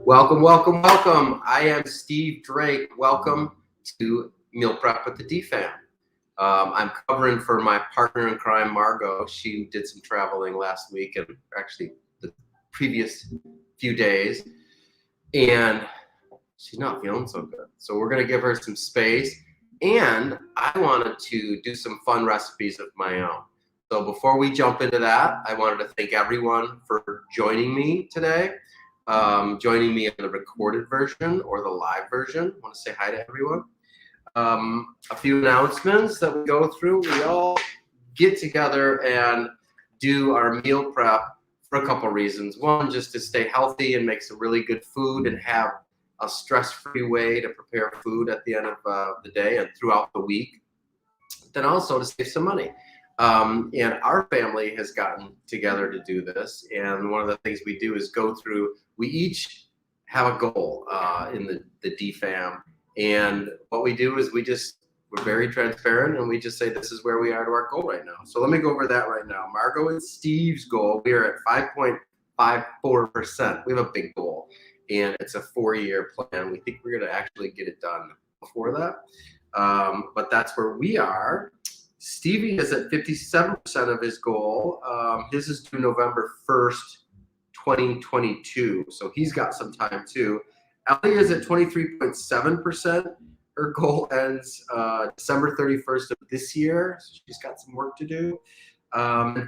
Welcome, welcome, welcome. I am Steve Drake. Welcome to Meal Prep with the DFAM. I'm covering for my partner in crime, Margot. She did some traveling last week and actually the previous few days, and she's not feeling so good. So we're going to give her some space, and I wanted to do some fun recipes of my own. So before we jump into that, I wanted to thank everyone for joining me today. Joining me in the recorded version or the live version. I want to say hi to everyone. A few announcements that we go through. We all get together and do our meal prep for a couple reasons. One, just to stay healthy and make some really good food and have a stress-free way to prepare food at the end of the day and throughout the week. Then also to save some money. And our family has gotten together to do this. And one of the things we do is go through, we each have a goal in the DFAM. And what we do is we're very transparent and we just say, this is where we are to our goal right now. So let me go over that right now. Margot and Steve's goal, we are at 5.54%. We have a big goal and it's a 4-year plan. We think we're going to actually get it done before that. But that's where we are. Stevie is at 57% of his goal. His is due November 1st, 2022. So he's got some time too. Ellie is at 23.7%. Her goal ends December 31st of this year. So she's got some work to do.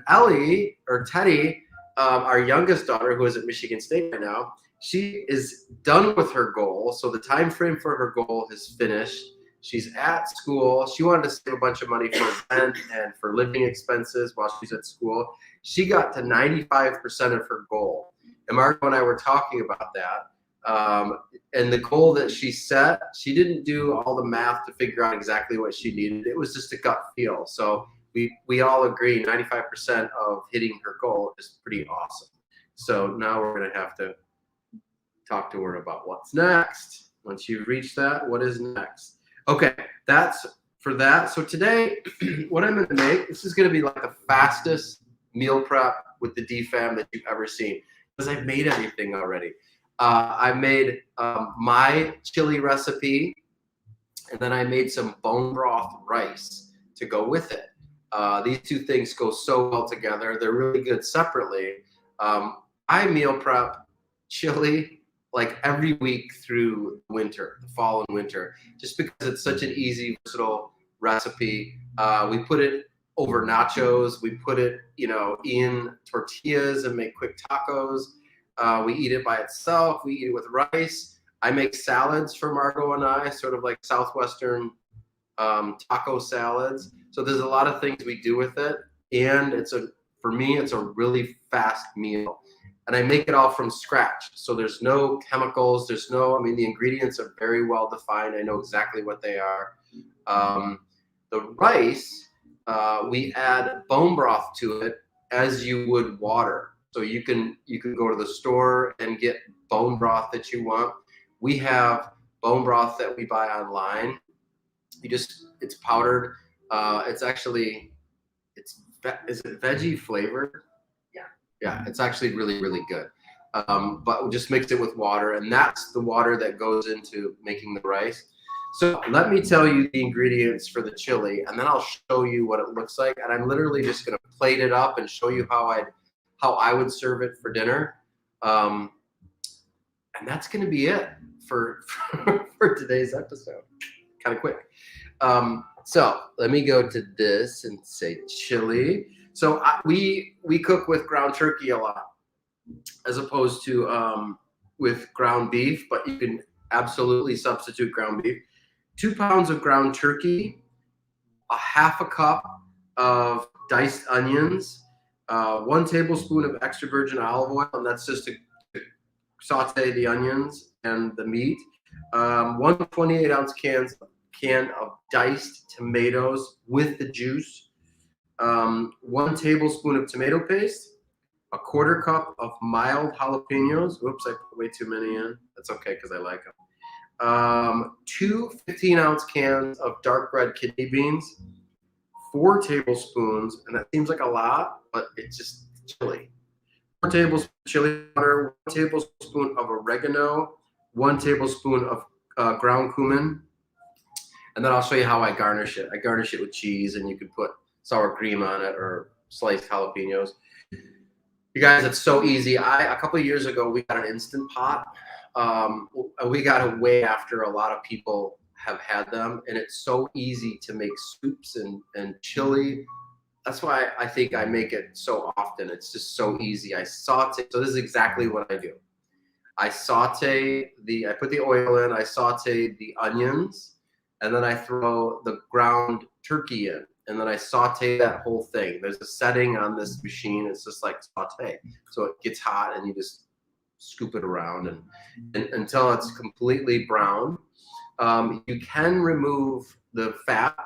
Ellie, or Teddy, our youngest daughter, who is at Michigan State right now, she is done with her goal. So the time frame for her goal has finished. She's at school. She wanted to save a bunch of money for rent and for living expenses while she's at school. She got to 95% of her goal. And Marco and I were talking about that. And the goal that she set, she didn't do all the math to figure out exactly what she needed. It was just a gut feel. So we all agree 95% of hitting her goal is pretty awesome. So now we're going to have to talk to her about what's next. Once you've reached that, what is next? Okay, that's for that. So today, what I'm going to make, this is going to be like the fastest meal prep with the DFAM that you've ever seen because I've made everything already. I made my chili recipe, and then I made some bone broth rice to go with it. These two things go so well together. They're really good separately. I meal prep chili like every week through winter, the fall and winter, just because it's such an easy, versatile recipe. We put it over nachos. We put it, in tortillas and make quick tacos. We eat it by itself. We eat it with rice. I make salads for Margot and I, sort of like Southwestern taco salads. So there's a lot of things we do with it. And for me, it's a really fast meal. And I make it all from scratch. So there's no chemicals. The ingredients are very well defined. I know exactly what they are. The rice, we add bone broth to it as you would water. So you can go to the store and get bone broth that you want. We have bone broth that we buy online. It's powdered. Is it veggie flavored? Yeah, it's actually really, really good. But we just mix it with water, and that's the water that goes into making the rice. So let me tell you the ingredients for the chili, and then I'll show you what it looks like. And I'm literally just going to plate it up and show you how I would serve it for dinner. And that's going to be it for today's episode. Kind of quick. So let me go to this and say chili. So we cook with ground turkey a lot, as opposed to with ground beef, but you can absolutely substitute ground beef. 2 pounds of ground turkey, a half a cup of diced onions, 1 tablespoon of extra virgin olive oil, and that's just to saute the onions and the meat. 1 28-ounce can of diced tomatoes with the juice. 1 tablespoon of tomato paste, a 1/4 cup of mild jalapenos. Oops, I put way too many in. That's okay because I like them. 2 15-ounce cans of dark red kidney beans, 4 tablespoons, and that seems like a lot, but it's just chili. tablespoons of chili powder, 1 tablespoon of oregano, 1 tablespoon of ground cumin. And then I'll show you how I garnish it. I garnish it with cheese, and you can put sour cream on it or sliced jalapenos. You guys, it's so easy. A couple of years ago, we got an Instant Pot. We got it way after a lot of people have had them, and it's so easy to make soups and chili. That's why I think I make it so often. It's just so easy. I saute. So this is exactly what I do. I put the oil in, I saute the onions, and then I throw the ground turkey in. And then I saute that whole thing. There's a setting on this machine. It's just like saute. So it gets hot, and you just scoop it around and until it's completely brown. You can remove the fat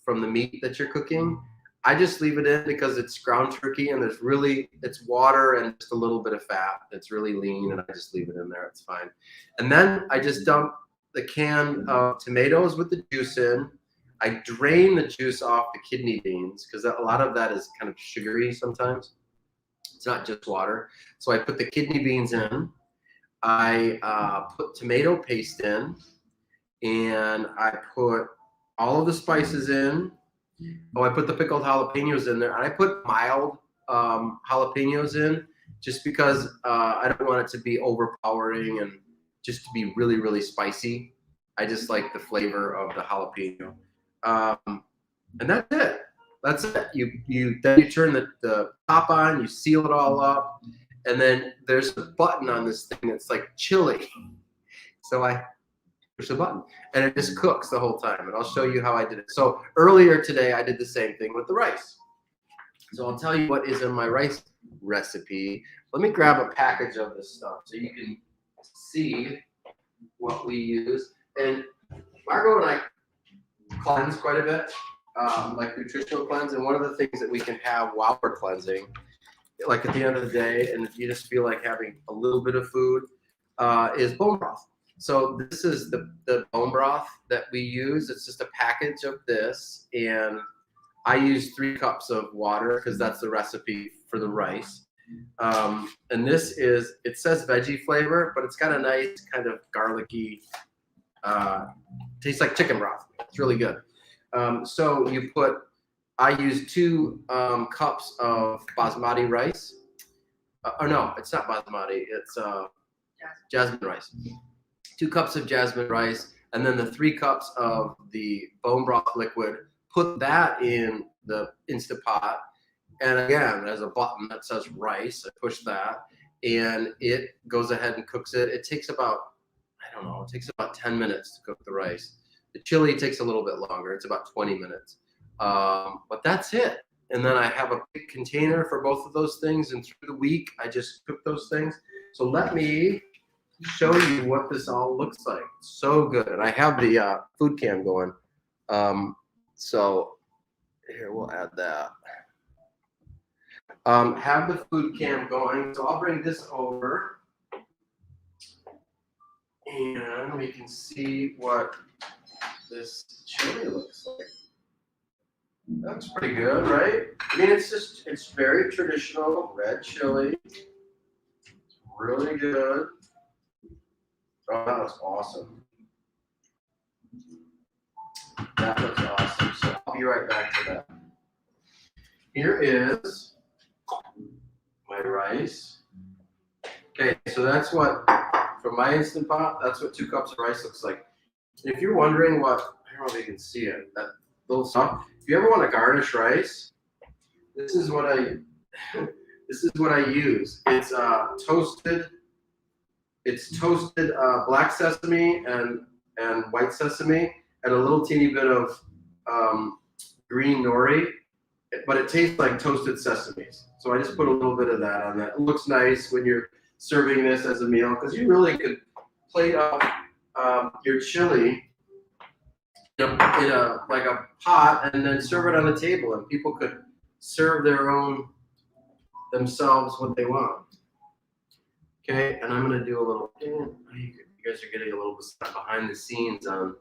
from the meat that you're cooking. I just leave it in because it's ground turkey, and it's water and just a little bit of fat. It's really lean, and I just leave it in there. It's fine. And then I just dump the can of tomatoes with the juice in. I drain the juice off the kidney beans because a lot of that is kind of sugary sometimes. It's not just water. So I put the kidney beans in. I put tomato paste in, and I put all of the spices in. Oh, I put the pickled jalapenos in there, and I put mild jalapenos in just because I don't want it to be overpowering and just to be really, really spicy. I just like the flavor of the jalapeno. And that's it. That's it. Then you turn the top on, you seal it all up, and then there's a button on this thing that's like chili. So I push the button, and it just cooks the whole time. And I'll show you how I did it. So earlier today, I did the same thing with the rice. So I'll tell you what is in my rice recipe. Let me grab a package of this stuff so you can see what we use. And Margot and I cleanse quite a bit, like nutritional cleanse. And one of the things that we can have while we're cleansing, like at the end of the day, and if you just feel like having a little bit of food, is bone broth. So this is the bone broth that we use. It's just a package of this, and I use 3 cups of water because that's the recipe for the rice. And this it says veggie flavor, but it's got a nice kind of garlicky, tastes like chicken broth. It's really good. So I use 2 cups of basmati rice. Or no, it's not basmati. It's jasmine rice. 2 cups of jasmine rice, and then the 3 cups of the bone broth liquid. Put that in the Instant Pot, and again, there's a button that says rice. I push that, and it goes ahead and cooks it. It takes about, I don't know, it takes about 10 minutes to cook the rice. The chili takes a little bit longer. It's about 20 minutes. But that's it. And then I have a big container for both of those things, and through the week, I just cook those things. So let me show you what this all looks like. It's so good. And I have the food cam going. So here, we'll add that. Have the food cam going. So I'll bring this over, and we can see what this chili looks like. That's pretty good, right? I mean, it's very traditional red chili. It's really good. Oh, that looks awesome. That looks awesome. So I'll be right back to that. Here is my rice. Okay, so that's what, from my Instant Pot, that's what 2 cups of rice looks like. If you're wondering what, I don't know if you can see it, that little stuff. If you ever want to garnish rice, this is what I use. It's toasted black sesame and white sesame, and a little teeny bit of green nori, but it tastes like toasted sesames. So I just put a little bit of that on that. It looks nice when you're serving this as a meal, because you really could plate up your chili in a like a pot and then serve it on the table, and people could serve themselves what they want. Okay, and I'm gonna do a little. You guys are getting a little bit behind the scenes on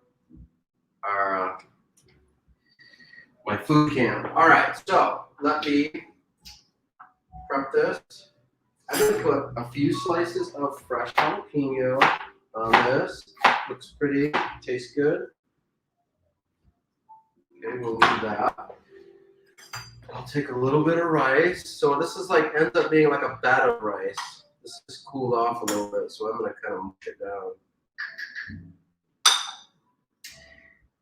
our my food cam. All right, so let me prep this. I'm gonna put a few slices of fresh jalapeno on this. Looks pretty, tastes good. Okay, we'll leave that. I'll take a little bit of rice. So this is like ends up being like a bed of rice. This is cooled off a little bit, so I'm gonna kind of mush it down.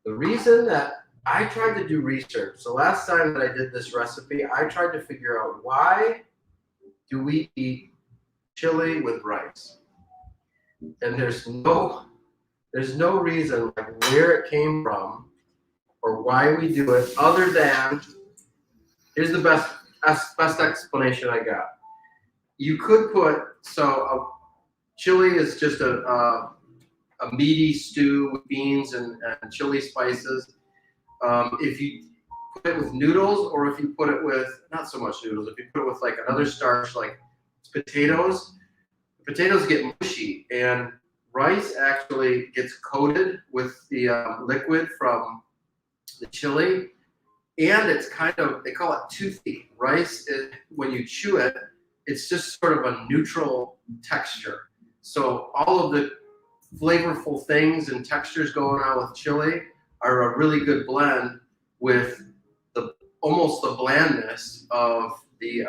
The reason that I tried to do research, so last time that I did this recipe, I tried to figure out why do we eat chili with rice? And there's no reason like where it came from or why we do it other than here's the best explanation I got. You could put chili is just a meaty stew with beans and chili spices. If you put it with noodles, or if you put it with not so much noodles, if you put it with like another starch like potatoes, potatoes get mushy, and rice actually gets coated with the liquid from the chili, and it's kind of, they call it toothy. Rice, when you chew it, it's just sort of a neutral texture. So all of the flavorful things and textures going on with chili are a really good blend with almost the blandness of the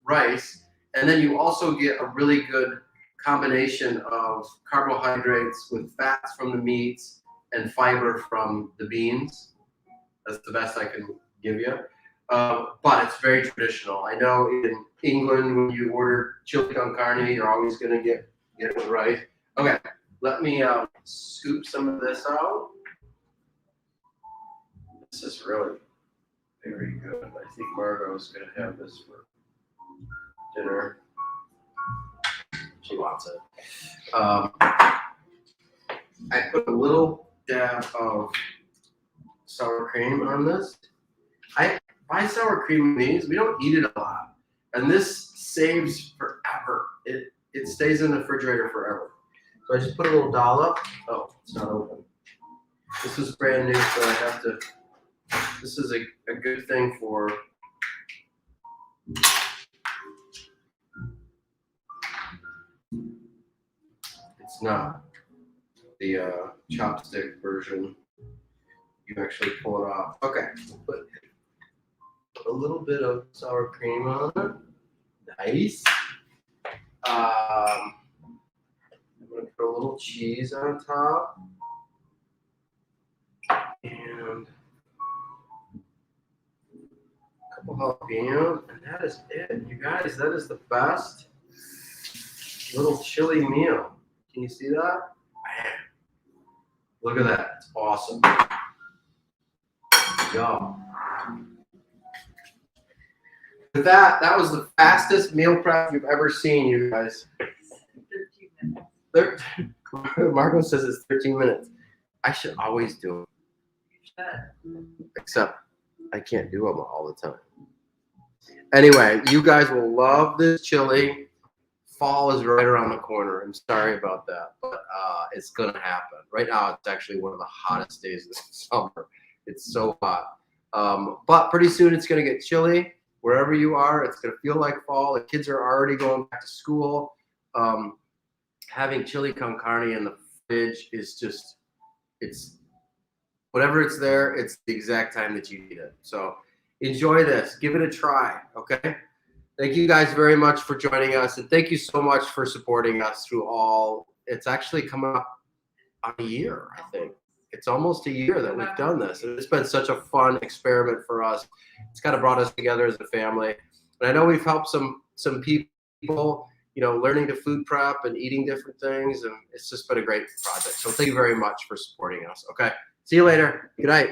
rice. And then you also get a really good combination of carbohydrates with fats from the meats and fiber from the beans. That's the best I can give you. But it's very traditional. I know in England, when you order chili con carne, you're always going to get it with rice. Okay, let me scoop some of this out. This is really very good. I think Margot's going to have this for dinner. She wants it. I put a little dab of sour cream on this. I buy sour cream in these. We don't eat it a lot. And this saves forever. It stays in the refrigerator forever. So I just put a little dollop. Oh, it's not open. This is brand new, so I have to, this is a good thing for it's not the chopstick version. You actually pull it off. Okay, put a little bit of sour cream on it. Nice. I'm gonna put a little cheese on top. And a couple jalapenos, and that is it. You guys, that is the best little chili meal. Can you see that? Man, look at that. It's awesome. Yum. With that, that was the fastest meal prep you've ever seen, you guys. 13 minutes. Margot says it's 13 minutes. I should always do it. Except I can't do them all the time. Anyway, you guys will love this chili. Fall is right around the corner. I'm sorry about that, but it's going to happen. Right now, it's actually one of the hottest days of the summer. It's so hot. But pretty soon, it's going to get chilly. Wherever you are, it's going to feel like fall. The kids are already going back to school. Having chili con carne in the fridge is just, it's whatever it's there, it's the exact time that you need it. So enjoy this. Give it a try, okay? Thank you guys very much for joining us, and thank you so much for supporting us through all. It's actually coming up on a year, I think. It's almost a year that we've done this, and it's been such a fun experiment for us. It's kind of brought us together as a family, and I know we've helped some people, you know, learning to food prep and eating different things, and it's just been a great project. So thank you very much for supporting us. Okay, see you later. Good night.